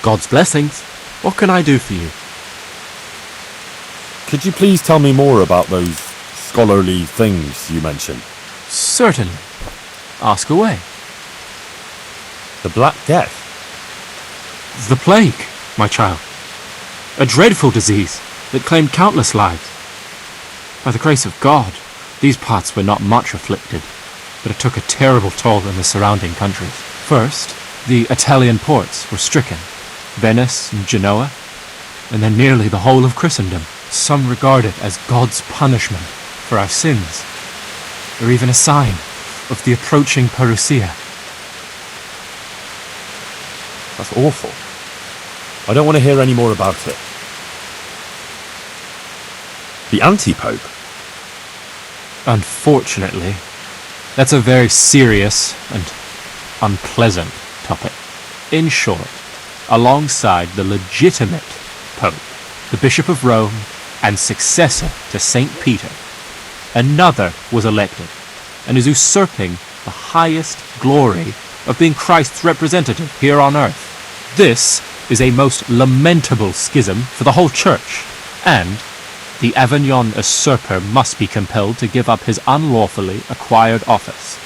God's blessings. What can I do for you? Could you please tell me more about those scholarly things you mentioned? Certainly. Ask away. The Black Death? The plague, my child. A dreadful disease that claimed countless lives. By the grace of God, these parts were not much afflicted, but it took a terrible toll in the surrounding countries. First, the Italian ports were stricken, Venice and Genoa, and then nearly the whole of Christendom. Some regard it as God's punishment for our sins, or even a sign of the approaching parousia. That's awful. I don't want to hear any more about it. The anti-pope? Unfortunately, that's a very serious and unpleasant topic. In short, alongside the legitimate pope, the Bishop of Rome and successor to St. Peter, another was elected and is usurping the highest glory of being Christ's representative here on earth. This is a most lamentable schism for the whole church, and the Avignon usurper must be compelled to give up his unlawfully acquired office,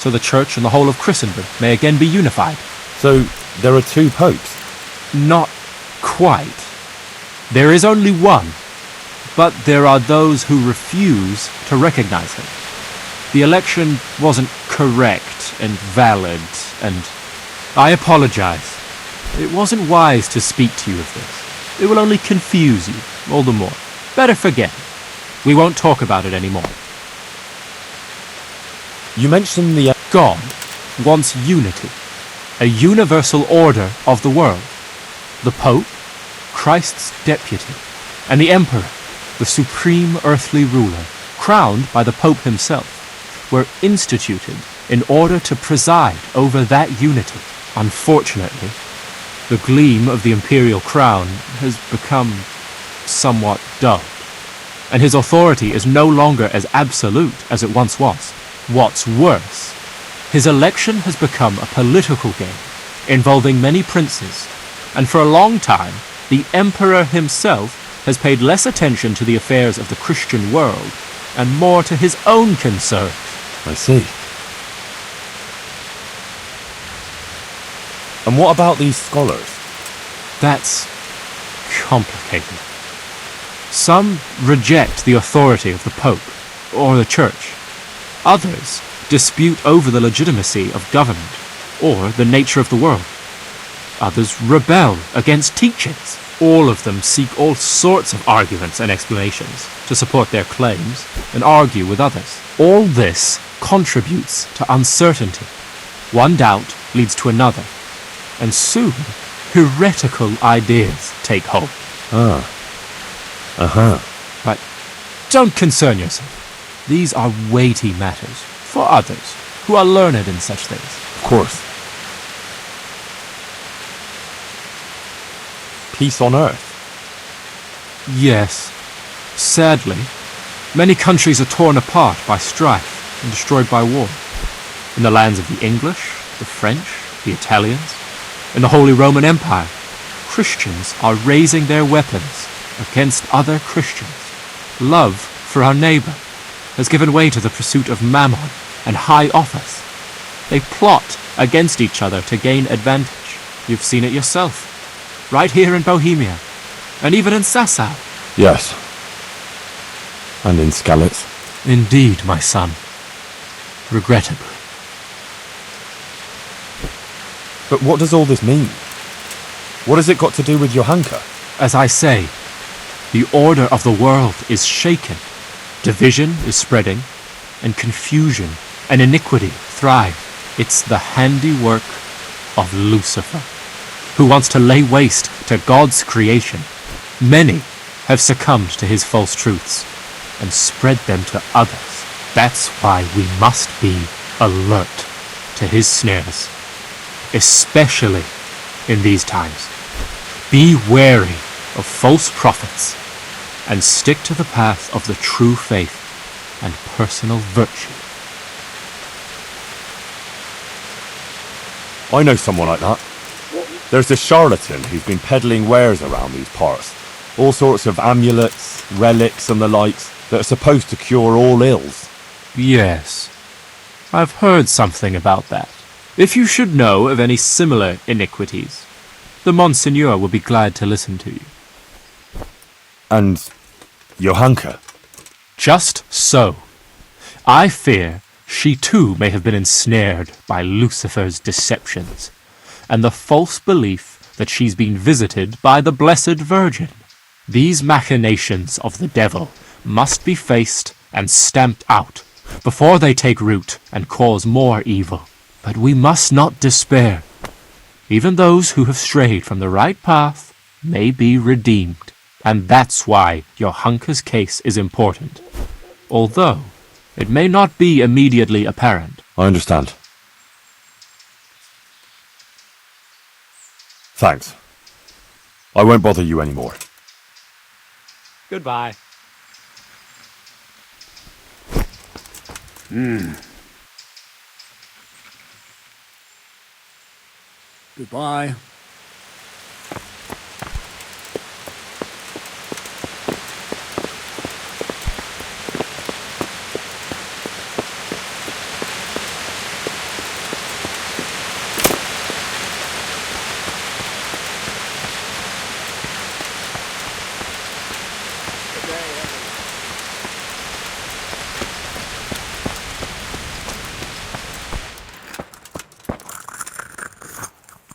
so the church and the whole of Christendom may again be unified. So there are two popes? Not quite. There is only one, but there are those who refuse to recognize him. The election wasn't correct and valid, and I apologize. It wasn't wise to speak to you of this. It will only confuse you all the more. Better forget. We won't talk about it anymore. You mentioned the... God wants unity, a universal order of the world. The Pope, Christ's deputy, and the Emperor, the supreme earthly ruler, crowned by the Pope himself, were instituted in order to preside over that unity. Unfortunately, the gleam of the imperial crown has become somewhat dulled, and his authority is no longer as absolute as it once was. What's worse, his election has become a political game involving many princes, and for a long time, the emperor himself has paid less attention to the affairs of the Christian world and more to his own concerns. I see. And what about these scholars? That's complicated. Some reject the authority of the Pope or the Church. Others dispute over the legitimacy of government or the nature of the world. Others rebel against teachings. All of them seek all sorts of arguments and explanations to support their claims and argue with others. All this contributes to uncertainty. One doubt leads to another, and soon heretical ideas take hold. But don't concern yourself. These are weighty matters for others who are learned in such things. Of course. Peace on earth? Yes. Sadly, many countries are torn apart by strife and destroyed by war. In the lands of the English, the French, the Italians, in the Holy Roman Empire, Christians are raising their weapons against other Christians. Love for our neighbor has given way to the pursuit of mammon and high office. They plot against each other to gain advantage. You've seen it yourself, right here in Bohemia, and even in Sasau. Yes. And in Skalitz. Indeed, my son. Regrettably. But what does all this mean? What has it got to do with Johanka? As I say, the order of the world is shaken. Division is spreading, and confusion and iniquity thrive. It's the handiwork of Lucifer, who wants to lay waste to God's creation. Many have succumbed to his false truths and spread them to others. That's why we must be alert to his snares, especially in these times. Be wary of false prophets and stick to the path of the true faith and personal virtue. I know someone like that. There's this charlatan who's been peddling wares around these parts. All sorts of amulets, relics and the likes that are supposed to cure all ills. Yes, I've heard something about that. If you should know of any similar iniquities, the Monseigneur will be glad to listen to you. And Johanka? Just so. I fear she too may have been ensnared by Lucifer's deceptions, and the false belief that she's been visited by the Blessed Virgin. These machinations of the devil must be faced and stamped out before they take root and cause more evil. But we must not despair. Even those who have strayed from the right path may be redeemed. And that's why Johanka's case is important, although it may not be immediately apparent. I understand. Thanks. I won't bother you anymore. Goodbye. Goodbye.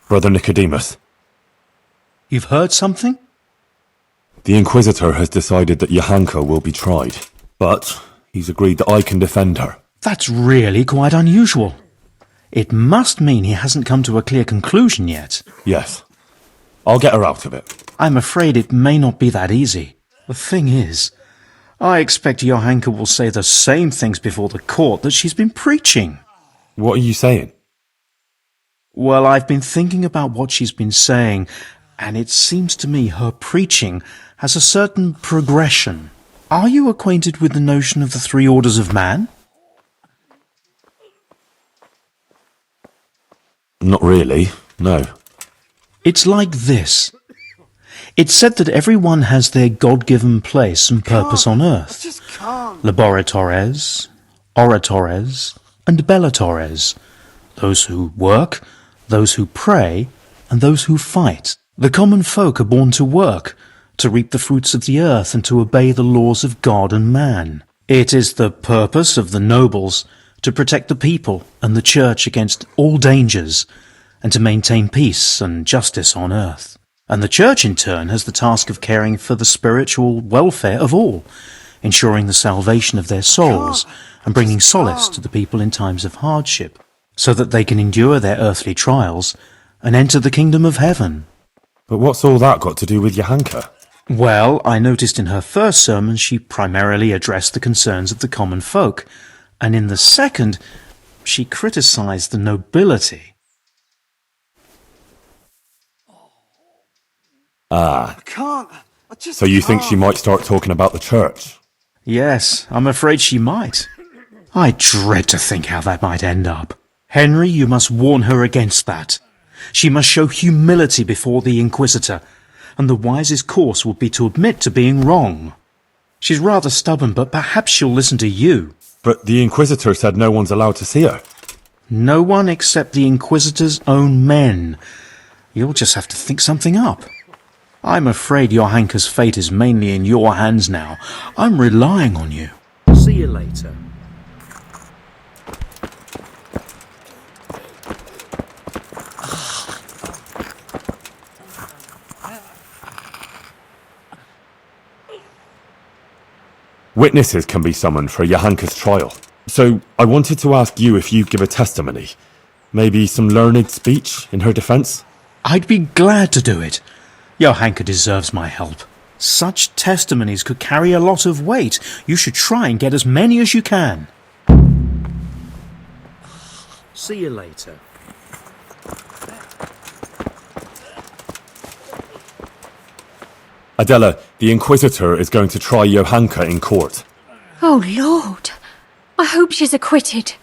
Brother Nicodemus, You've heard something? the Inquisitor has decided that Johanka will be tried, but he's agreed that I can defend her. That's really quite unusual. It must mean he hasn't come to a clear conclusion yet. Yes. I'll get her out of it. I'm afraid it may not be that easy. The thing is, I expect Johanka will say the same things before the court that she's been preaching. What are you saying? Well, I've been thinking about what she's been saying, and it seems to me her preaching has a certain progression. Are you acquainted with the notion of the three orders of man? Not really, no. It's like this. It's said that everyone has their God-given place and purpose on earth. Laboratores, oratores, and bellatores. Those who work, those who pray, and those who fight. The common folk are born to work, to reap the fruits of the earth, and to obey the laws of God and man. It is the purpose of the nobles to protect the people and the church against all dangers, and to maintain peace and justice on earth. And the church, in turn, has the task of caring for the spiritual welfare of all, ensuring the salvation of their souls, and bringing solace to the people in times of hardship, so that they can endure their earthly trials and enter the kingdom of heaven. But what's all that got to do with Johanka? Well, I noticed in her first sermon she primarily addressed the concerns of the common folk, and in the second, she criticized the nobility. So you think she might start talking about the church? Yes, I'm afraid she might. I dread to think how that might end up. Henry, you must warn her against that. She must show humility before the Inquisitor, and the wisest course would be to admit to being wrong. She's rather stubborn, but perhaps she'll listen to you. But the Inquisitor said no one's allowed to see her. No one except the Inquisitor's own men. You'll just have to think something up. I'm afraid Johanka's fate is mainly in your hands now. I'm relying on you. See you later. Witnesses can be summoned for Johanka's trial. So I wanted to ask you if you'd give a testimony. Maybe some learned speech in her defence? I'd be glad to do it. Johanka deserves my help. Such testimonies could carry a lot of weight. You should try and get as many as you can. See you later. Adela, the Inquisitor is going to try Johanka in court. Oh, Lord. I hope she's acquitted.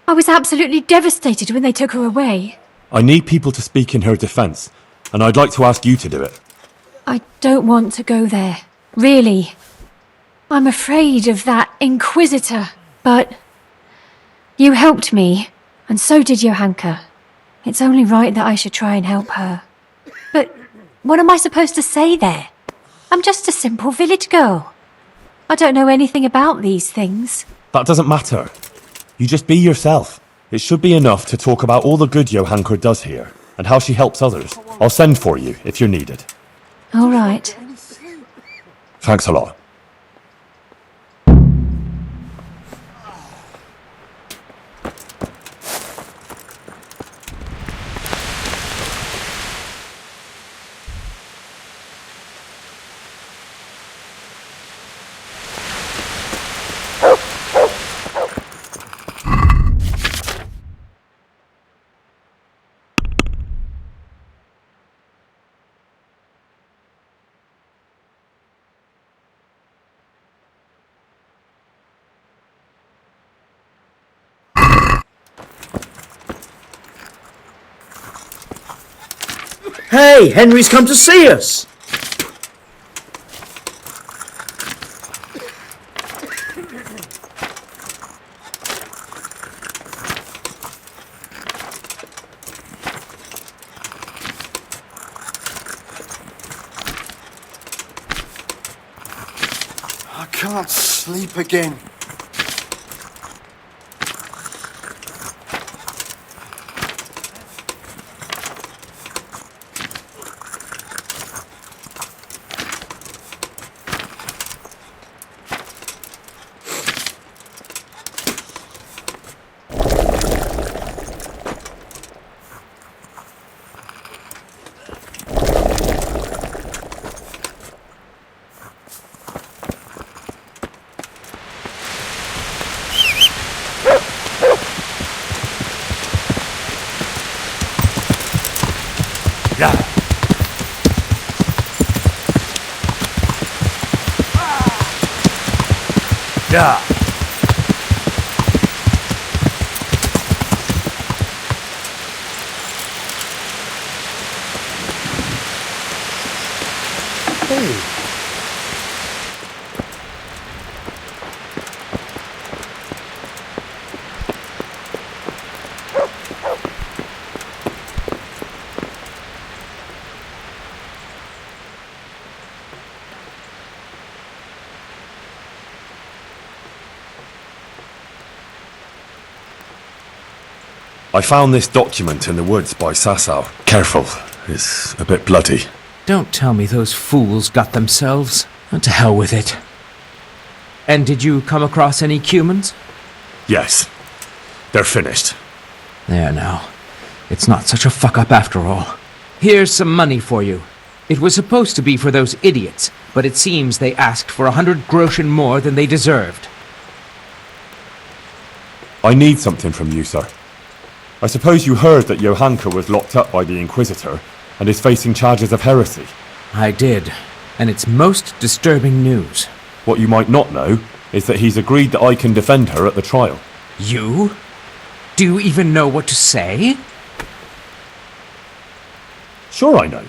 I was absolutely devastated when they took her away. I need people to speak in her defence, and I'd like to ask you to do it. I don't want to go there. Really. I'm afraid of that Inquisitor. But you helped me, and so did Johanka. It's only right that I should try and help her. But what am I supposed to say there? I'm just a simple village girl. I don't know anything about these things. That doesn't matter. You just be yourself. It should be enough to talk about all the good Johanka does here, and how she helps others. I'll send for you if you're needed. All right. Thanks a lot. Hey, Henry's come to see us! I can't sleep again. Yeah. I found this document in the woods by Sasau. Careful, it's a bit bloody. Don't tell me those fools got themselves. To hell with it. And did you come across any Cumans? Yes, they're finished. There now. It's not such a fuck-up after all. Here's some money for you. It was supposed to be for those idiots, but it seems they asked for 100 groschen more than they deserved. I need something from you, sir. I suppose you heard that Johanka was locked up by the Inquisitor and is facing charges of heresy. I did, and it's most disturbing news. What you might not know is that he's agreed that I can defend her at the trial. You? Do you even know what to say? Sure I know.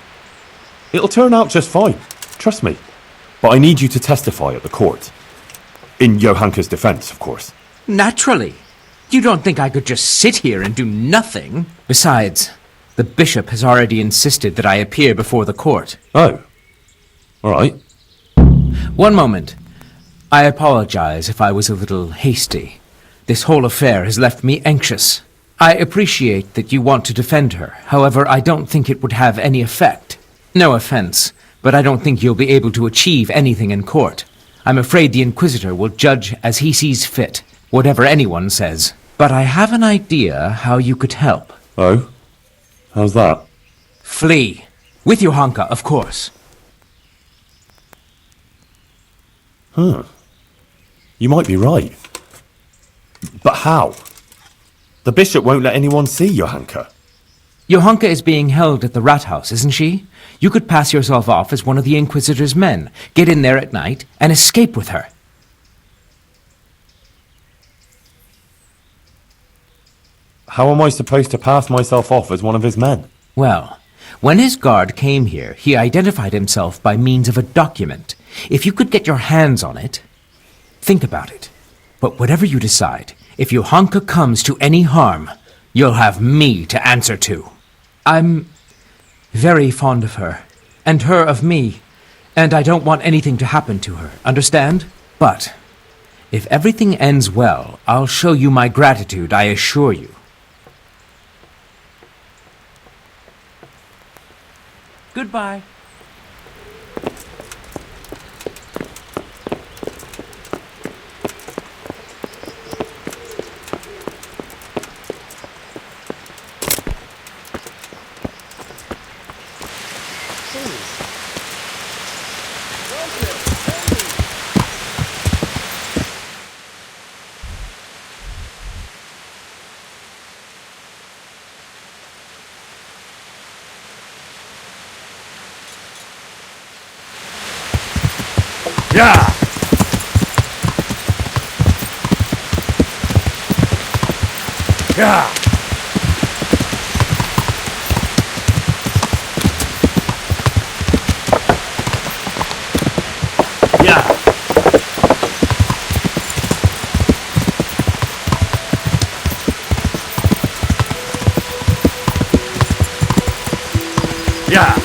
It'll turn out just fine, trust me. But I need you to testify at the court. In Johanka's defense, of course. Naturally. You don't think I could just sit here and do nothing? Besides, the bishop has already insisted that I appear before the court. Oh. All right. One moment. I apologize if I was a little hasty. This whole affair has left me anxious. I appreciate that you want to defend her. However, I don't think it would have any effect. No offense, but I don't think you'll be able to achieve anything in court. I'm afraid the Inquisitor will judge as he sees fit, whatever anyone says. But I have an idea how you could help. Oh? How's that? Flee. With Johanka, of course. Huh. You might be right. But how? The bishop won't let anyone see Johanka. Johanka is being held at the rat house, isn't she? You could pass yourself off as one of the Inquisitor's men, get in there at night, and escape with her. How am I supposed to pass myself off as one of his men? Well, When his guard came here, he identified himself by means of a document. If you could get your hands on it, think about it. But whatever you decide, if Johanka comes to any harm, you'll have me to answer to. I'm very fond of her, and her of me, and I don't want anything to happen to her, understand? But if everything ends well, I'll show you my gratitude, I assure you. Goodbye. Yeah! Yeah! Yeah! Yeah!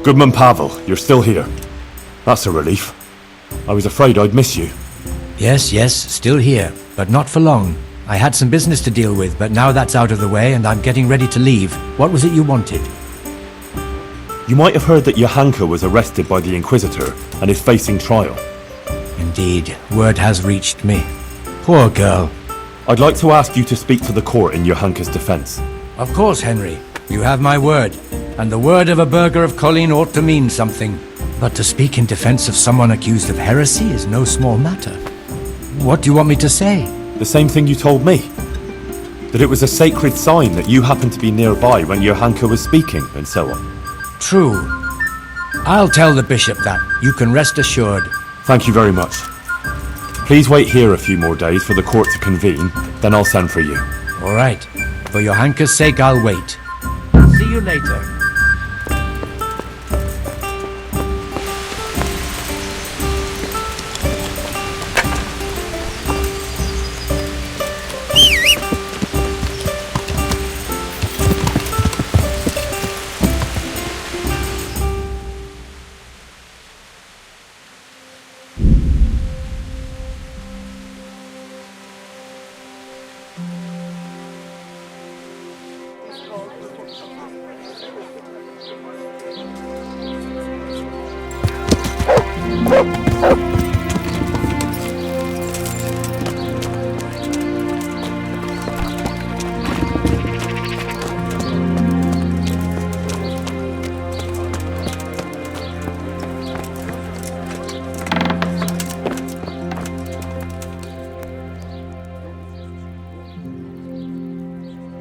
Goodman Pavel, you're still here. That's a relief. I was afraid I'd miss you. Yes, still here, but not for long. I had some business to deal with, but now that's out of the way and I'm getting ready to leave. What was it you wanted? You might have heard that Johanka was arrested by the Inquisitor and is facing trial. Indeed, word has reached me. Poor girl. I'd like to ask you to speak to the court in Johanka's defense. Of course, Henry. You have my word. And the word of a burgher of Colleen ought to mean something. But to speak in defense of someone accused of heresy is no small matter. What do you want me to say? The same thing you told me. That it was a sacred sign that you happened to be nearby when Johanka was speaking, and so on. True. I'll tell the bishop that. You can rest assured. Thank you very much. Please wait here a few more days for the court to convene, then I'll send for you. All right. For Johanka's sake, I'll wait. See you later.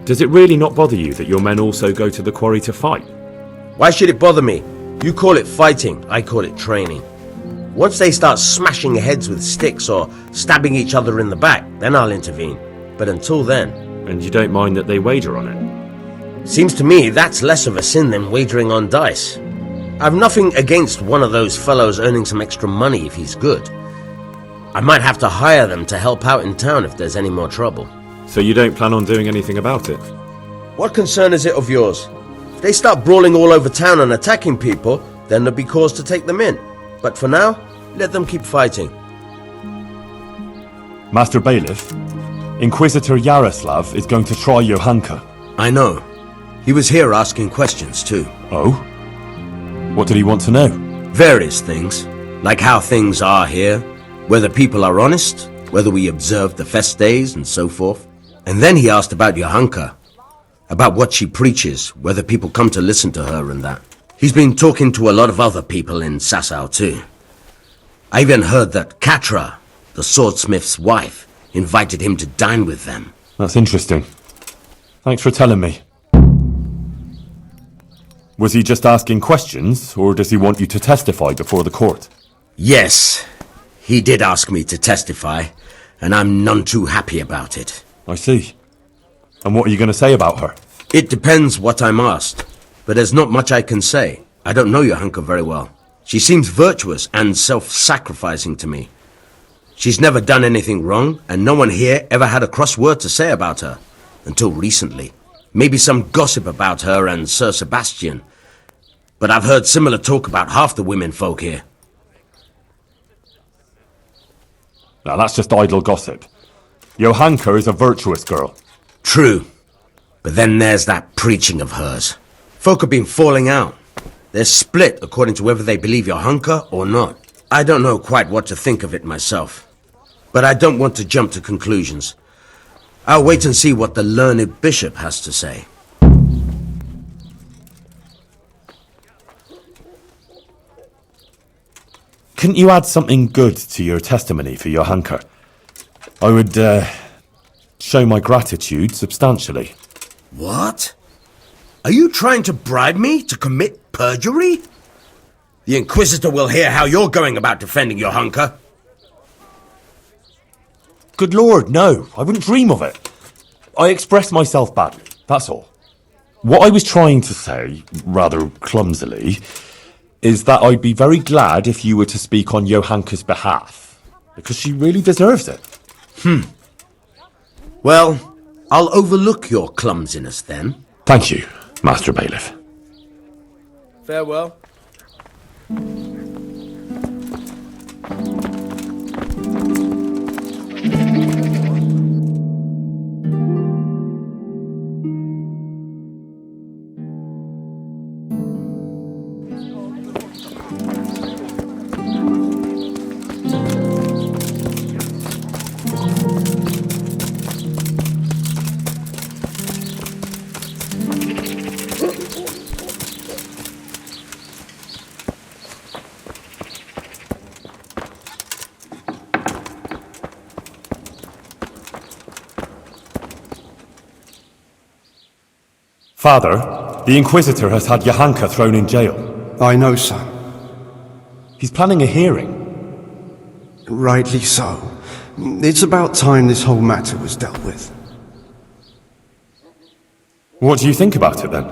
Does it really not bother you that your men also go to the quarry to fight? Why should it bother me? You call it fighting, I call it training. Once they start smashing heads with sticks or stabbing each other in the back, then I'll intervene. But until then... And you don't mind that they wager on it? Seems to me that's less of a sin than wagering on dice. I've nothing against one of those fellows earning some extra money if he's good. I might have to hire them to help out in town if there's any more trouble. So you don't plan on doing anything about it? What concern is it of yours? If they start brawling all over town and attacking people, then there'll be cause to take them in. But for now, let them keep fighting. Master Bailiff, Inquisitor Yaroslav is going to try Johanka. I know. He was here asking questions too. Oh? What did he want to know? Various things, like how things are here, whether people are honest, whether we observe the fest days and so forth. And then he asked about Johanka, about what she preaches, whether people come to listen to her and that. He's been talking to a lot of other people in Sasau too. I even heard that Katra, the swordsmith's wife, invited him to dine with them. That's interesting. Thanks for telling me. Was he just asking questions, or does he want you to testify before the court? Yes, he did ask me to testify, and I'm none too happy about it. I see. And what are you going to say about her? It depends what I'm asked, but there's not much I can say. I don't know Johanka very well. She seems virtuous and self-sacrificing to me. She's never done anything wrong, and no one here ever had a cross word to say about her. Until recently. Maybe some gossip about her and Sir Sebastian. But I've heard similar talk about half the women folk here. Now that's just idle gossip. Johanka is a virtuous girl. True. But then there's that preaching of hers. Folk have been falling out. They're split according to whether they believe Johanka or not. I don't know quite what to think of it myself. But I don't want to jump to conclusions. I'll wait and see what the learned bishop has to say. Couldn't you add something good to your testimony for Johanka? I would, show my gratitude substantially. What? Are you trying to bribe me to commit perjury? The Inquisitor will hear how you're going about defending Johanka. Good lord, no. I wouldn't dream of it. I expressed myself badly, that's all. What I was trying to say, rather clumsily, is that I'd be very glad if you were to speak on Johanka's behalf, because she really deserves it. Well, I'll overlook your clumsiness then. Thank you, Master Bailiff. Farewell. Father, the Inquisitor has had Johanka thrown in jail. I know, son. He's planning a hearing. Rightly so. It's about time this whole matter was dealt with. What do you think about it, then?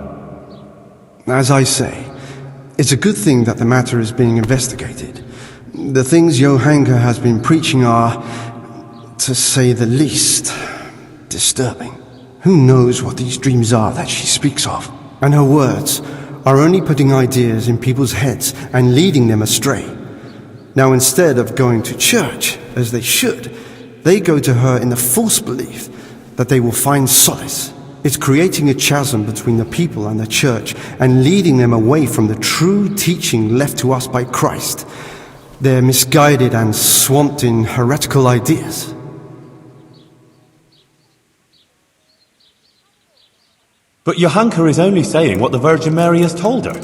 As I say, it's a good thing that the matter is being investigated. The things Johanka has been preaching are, to say the least, disturbing. Who knows what these dreams are that she speaks of? And her words are only putting ideas in people's heads and leading them astray. Now, instead of going to church, as they should, they go to her in the false belief that they will find solace. It's creating a chasm between the people and the church and leading them away from the true teaching left to us by Christ. They're misguided and swamped in heretical ideas. But Johanka is only saying what the Virgin Mary has told her.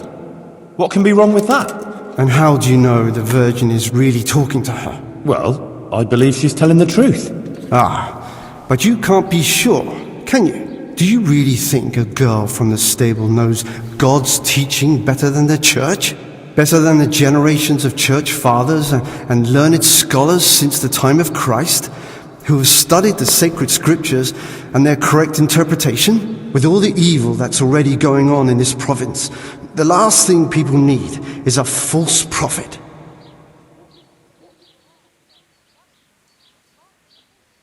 What can be wrong with that? And how do you know the Virgin is really talking to her? Well, I believe she's telling the truth. Ah, but you can't be sure, can you? Do you really think a girl from the stable knows God's teaching better than the church? Better than the generations of church fathers and learned scholars since the time of Christ, who have studied the sacred scriptures and their correct interpretation? With all the evil that's already going on in this province, the last thing people need is a false prophet.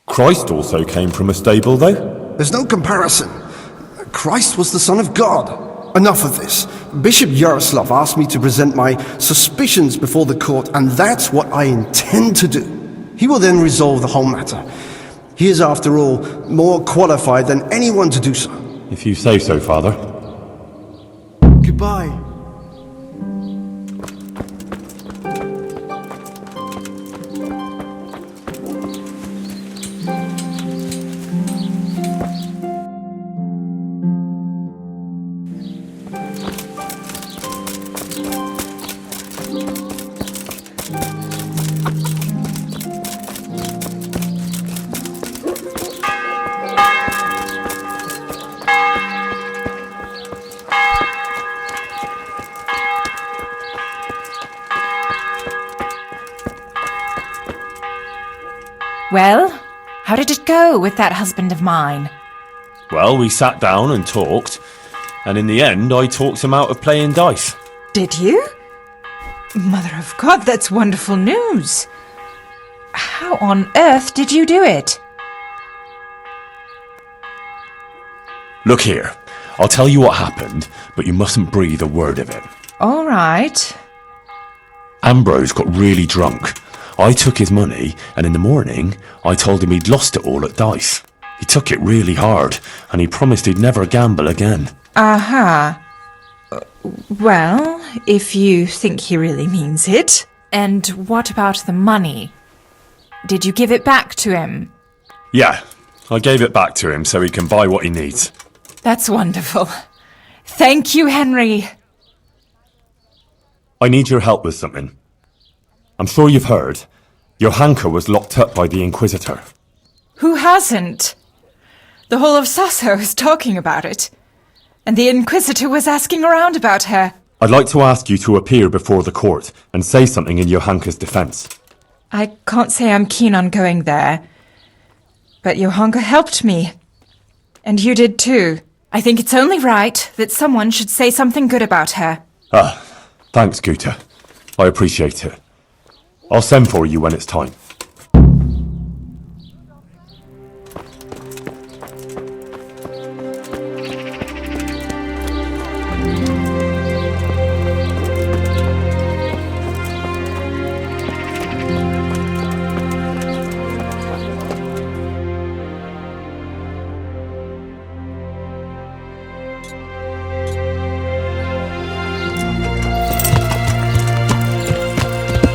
Christ also came from a stable, though? There's no comparison. Christ was the Son of God. Enough of this. Bishop Yaroslav asked me to present my suspicions before the court, and that's what I intend to do. He will then resolve the whole matter. He is, after all, more qualified than anyone to do so. If you say so, Father. Goodbye. Well, how did it go with that husband of mine? Well, we sat down and talked, and in the end I talked him out of playing dice. Did you? Mother of God, that's wonderful news. How on earth did you do it? Look here, I'll tell you what happened, but you mustn't breathe a word of it. All right. Ambrose got really drunk. I took his money, and in the morning, I told him he'd lost it all at dice. He took it really hard, and he promised he'd never gamble again. Aha. Well, if you think he really means it. And what about the money? Did you give it back to him? Yeah, I gave it back to him so he can buy what he needs. That's wonderful. Thank you, Henry. I need your help with something. I'm sure you've heard. Johanka was locked up by the Inquisitor. Who hasn't? The whole of Sasso is talking about it. And the Inquisitor was asking around about her. I'd like to ask you to appear before the court and say something in Johanka's defence. I can't say I'm keen on going there. But Johanka helped me. And you did too. I think it's only right that someone should say something good about her. Ah, thanks, Guta. I appreciate it. I'll send for you when it's time.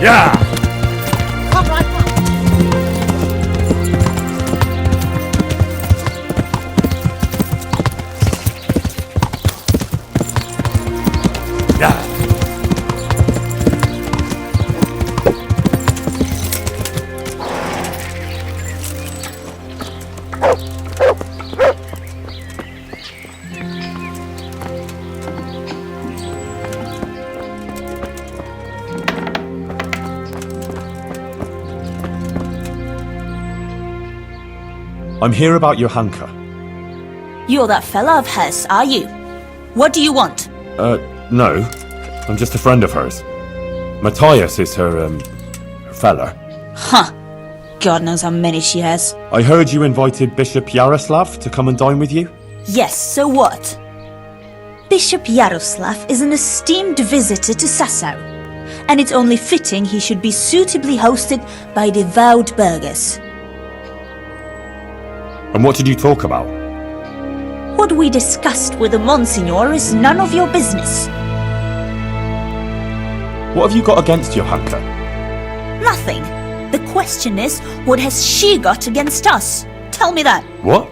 Yeah! I'm here about Johanka. You're that fella of hers, are you? What do you want? No. I'm just a friend of hers. Matthias is her fella. Huh. God knows how many she has. I heard you invited Bishop Yaroslav to come and dine with you? Yes, so what? Bishop Yaroslav is an esteemed visitor to Sasso, and it's only fitting he should be suitably hosted by devout burghers. And what did you talk about? What we discussed with the Monsignor is none of your business. What have you got against Johanka? Nothing. The question is, what has she got against us? Tell me that. What?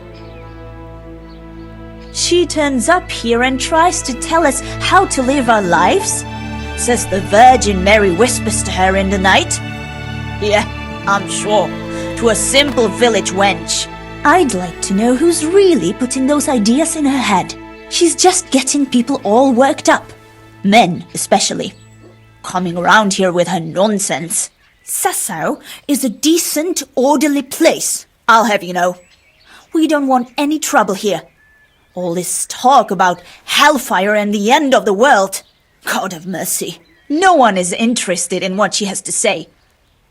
She turns up here and tries to tell us how to live our lives? Says the Virgin Mary whispers to her in the night? Yeah, I'm sure. To a simple village wench. I'd like to know who's really putting those ideas in her head. She's just getting people all worked up. Men, especially. Coming around here with her nonsense. Sasso is a decent, orderly place, I'll have you know. We don't want any trouble here. All this talk about hellfire and the end of the world. God have mercy. No one is interested in what she has to say.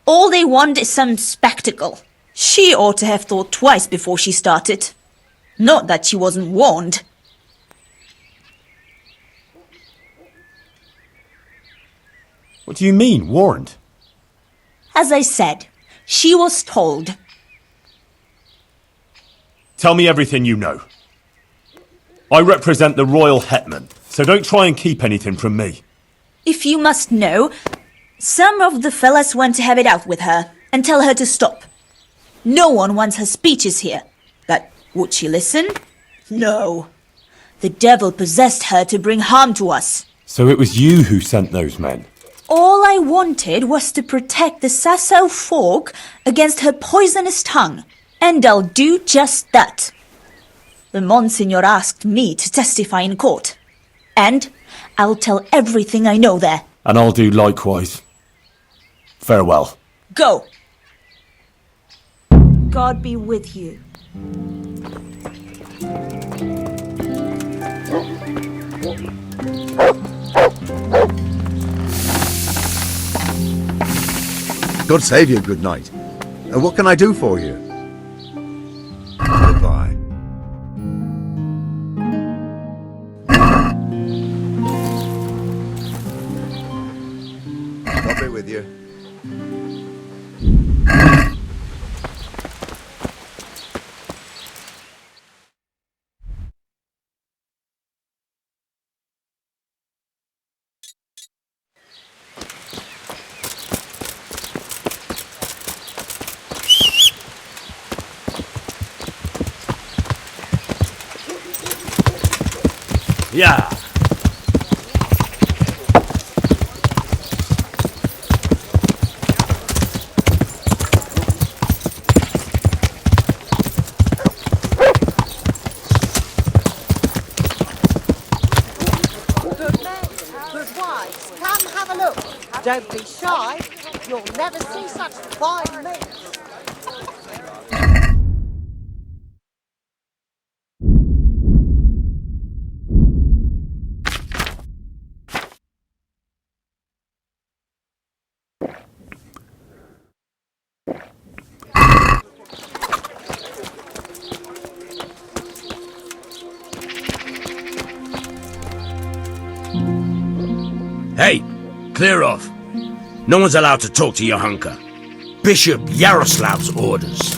All they want is some spectacle. She ought to have thought twice before she started. Not that she wasn't warned. What do you mean, warned? As I said, she was told. Tell me everything you know. I represent the royal hetman, so don't try and keep anything from me. If you must know, some of the fellas want to have it out with her and tell her to stop. No one wants her speeches here. But would she listen? No. The devil possessed her to bring harm to us. So it was you who sent those men? All I wanted was to protect the Sasso folk against her poisonous tongue. And I'll do just that. The Monsignor asked me to testify in court. And I'll tell everything I know there. And I'll do likewise. Farewell. Go. God be with you. God save you, good night. What can I do for you? Goodbye. God be with you. Yeah. Good men, good wives, come have a look. Don't be shy. You'll never see such fine meat. Hey, clear off. No one's allowed to talk to Johanka. Bishop Yaroslav's orders.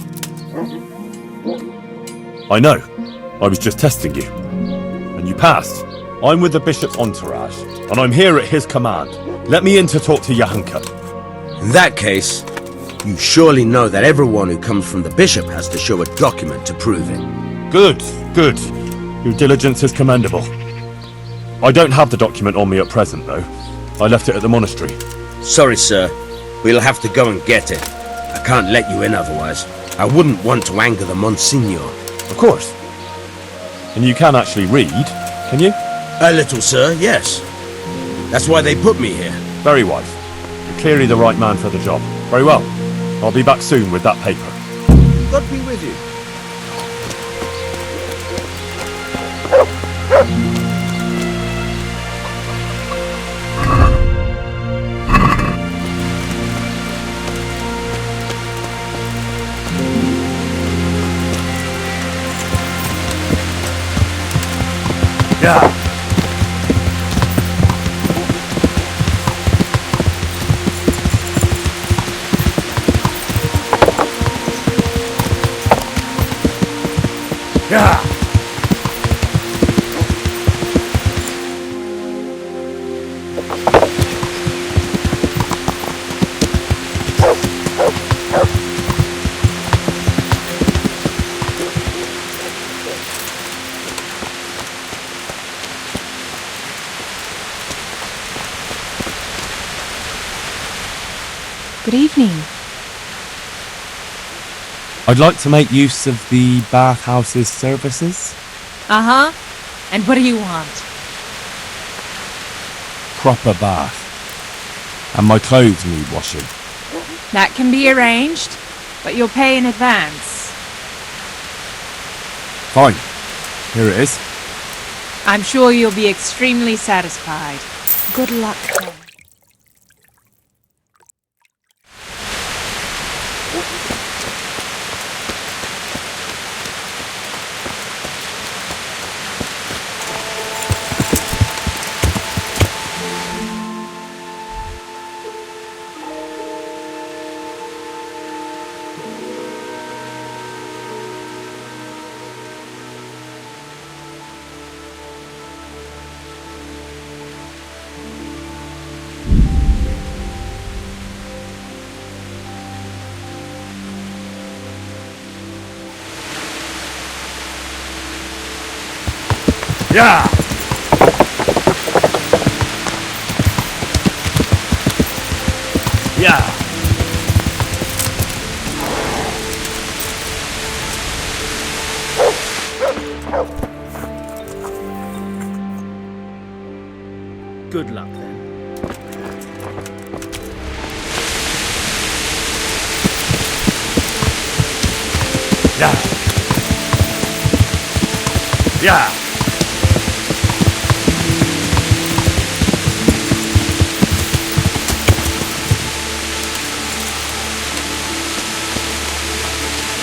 I know. I was just testing you. And you passed. I'm with the bishop's entourage, and I'm here at his command. Let me in to talk to Johanka. In that case, you surely know that everyone who comes from the bishop has to show a document to prove it. Good, good. Your diligence is commendable. I don't have the document on me at present, though. I left it at the monastery. Sorry, sir. We'll have to go and get it. I can't let you in otherwise. I wouldn't want to anger the Monsignor. Of course. And you can actually read, can you? A little, sir, yes. That's why they put me here. Very wise. You're clearly the right man for the job. Very well. I'll be back soon with that paper. God be with you. Yeah. Yeah. Good evening. I'd like to make use of the bathhouse's services. Uh-huh. And what do you want? Proper bath. And my clothes need washing. That can be arranged, but you'll pay in advance. Fine. Here it is. I'm sure you'll be extremely satisfied. Good luck, then. Yeah. Yeah. Good luck, then. Yeah. Yeah.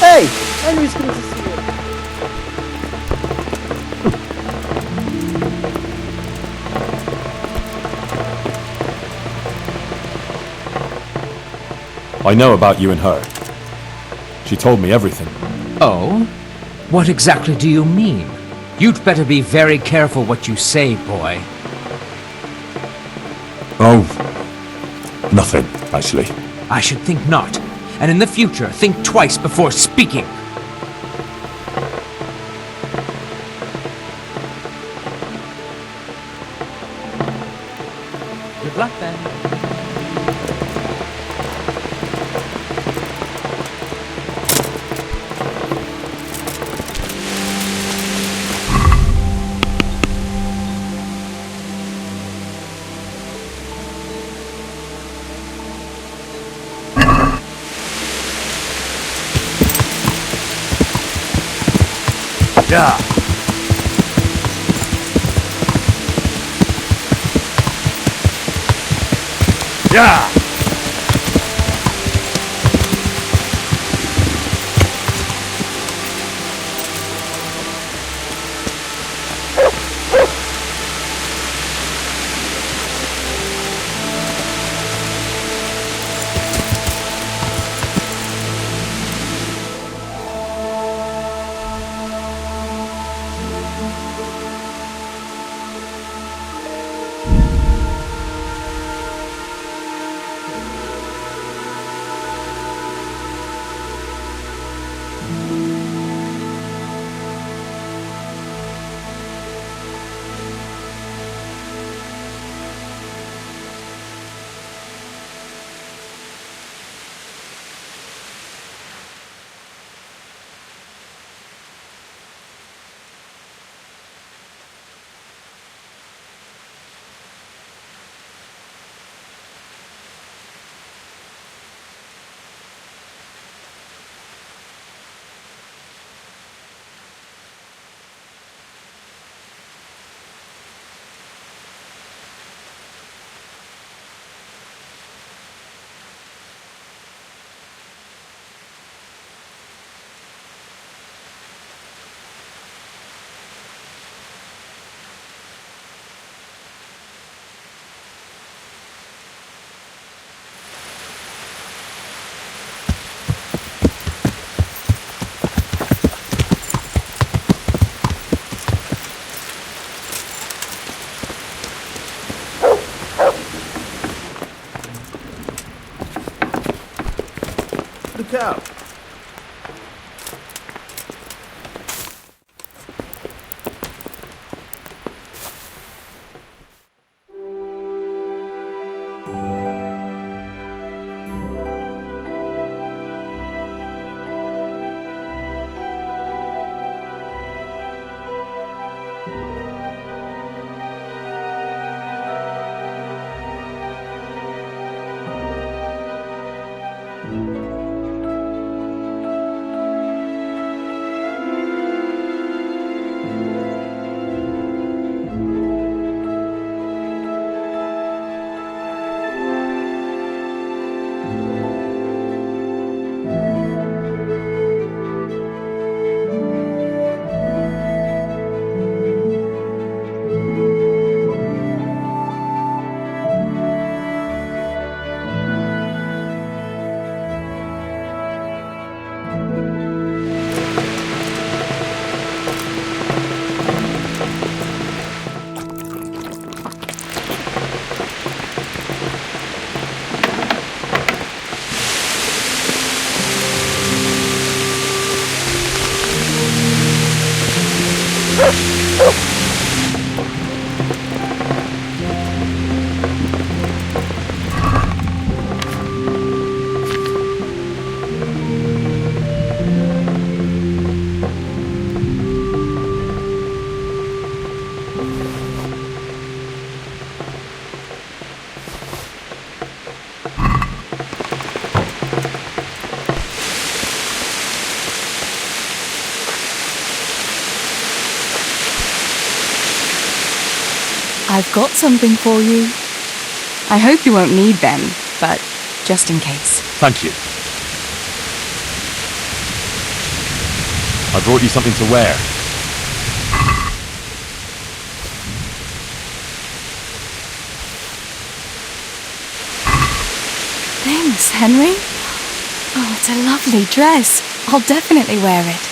Hey! Henry's coming to see you. I know about you and her. She told me everything. Oh? What exactly do you mean? You'd better be very careful what you say, boy. Oh, nothing, actually. I should think not. And in the future, think twice before speaking. Good luck, then. Yeah. Yeah. Look out! I've got something for you. I hope you won't need them, but just in case. Thank you. I brought you something to wear. Thanks, Henry. Oh, it's a lovely dress. I'll definitely wear it.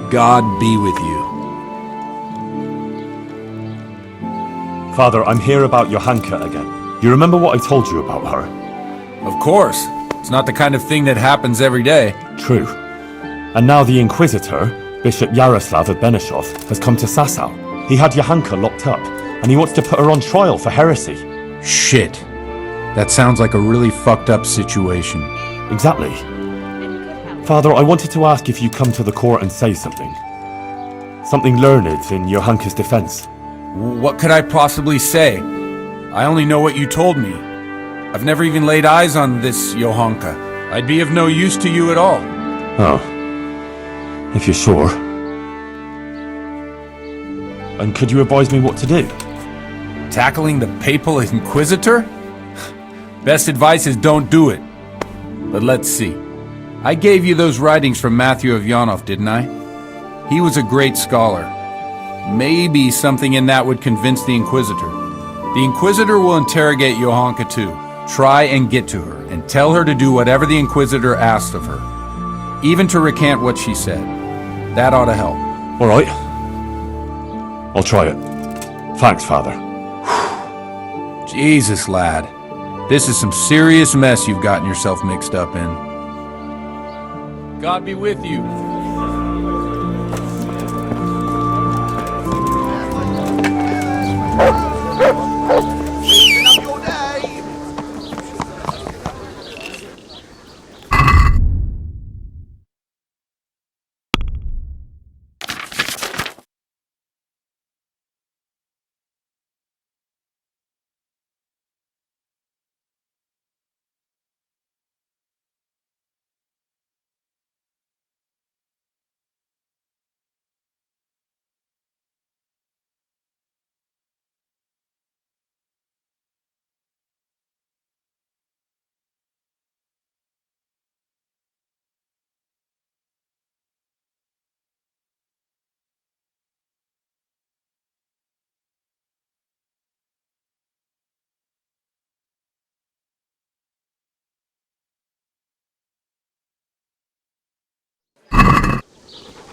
God be with you. Father, I'm here about Johanka again. You remember what I told you about her? Of course. It's not the kind of thing that happens every day. True. And now the Inquisitor, Bishop Yaroslav of Benishov, has come to Sasau. He had Johanka locked up, and he wants to put her on trial for heresy. Shit. That sounds like a really fucked up situation. Exactly. Father, I wanted to ask if you come to the court and say something. Something learned in Johanka's defense. What could I possibly say? I only know what you told me. I've never even laid eyes on this Johanka. I'd be of no use to you at all. Oh. If you're sure. And could you advise me what to do? Tackling the Papal Inquisitor? Best advice is don't do it. But let's see. I gave you those writings from Matthew of Yanov, didn't I? He was a great scholar. Maybe something in that would convince the Inquisitor. The Inquisitor will interrogate Johanka too. Try and get to her, and tell her to do whatever the Inquisitor asked of her. Even to recant what she said. That ought to help. All right. I'll try it. Thanks, Father. Jesus, lad. This is some serious mess you've gotten yourself mixed up in. God be with you.